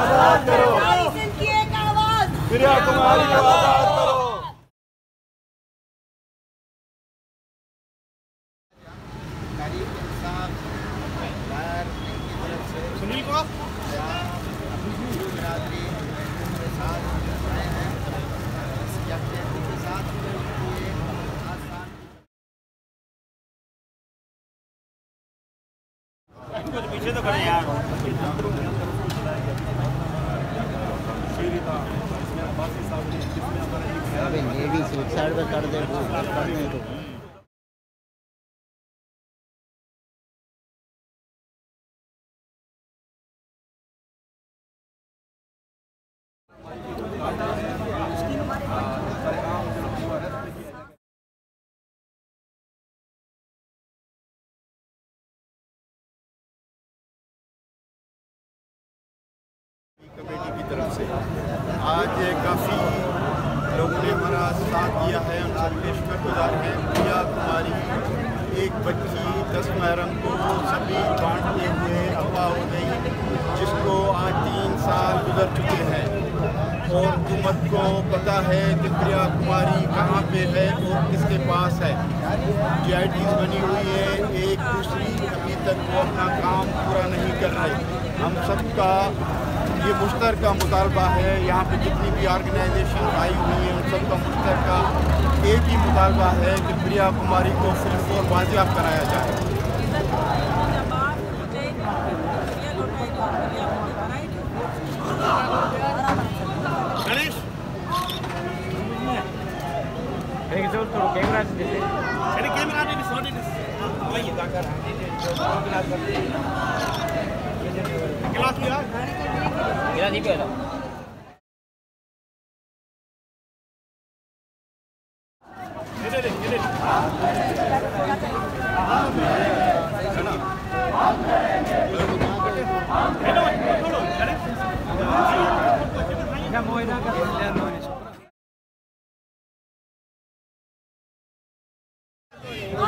आजाद करो। की एक आवाज, प्रिया कुमारी को आजाद करो। सुनील को पीछे तो खड़े यार। लेडी सूट साइड पे कर दे तो कमेटी की तरफ से आज काफ़ी लोगों ने हमारा साथ दिया है, हम सबके शुक्रगुजार हैं। प्रिया कुमारी एक बच्ची 10 मुहर्रम को सभी बांटते हुए अगवा हो गई, जिसको आज 3 साल गुजर चुके हैं और हुकूमत को पता है कि प्रिया कुमारी कहाँ पे है और किसके पास है। GITs बनी हुई है, एक दूसरी अभी तक वो अपना काम पूरा नहीं कर रहे। हम सबका ये मुश्तरका मुतालबा है, यहाँ पे जितनी भी ऑर्गेनाइजेशन आई हुई हैं उन सबका मुश्तरका एक ही मुतालबा है कि प्रिया कुमारी को सिर्फ और बाजियाब कराया जाए।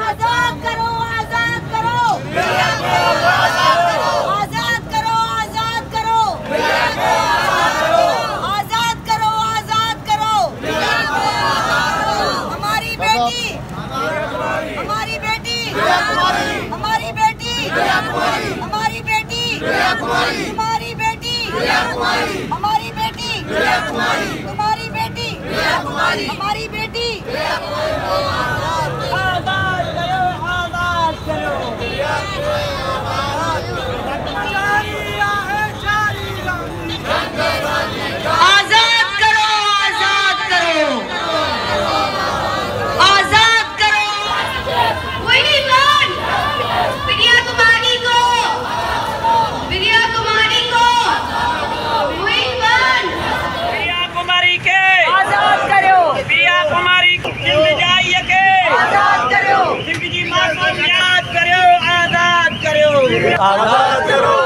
आजाद करो, आजाद करो, आजाद करो, आजाद करो, आजाद करो, आजाद करो। हमारी बेटी, हमारी बेटी, हमारी बेटी, हमारी बेटी, हमारी बेटी, हमारी बेटी, हमारी बेटी, हमारी बेटी। आजाद करो।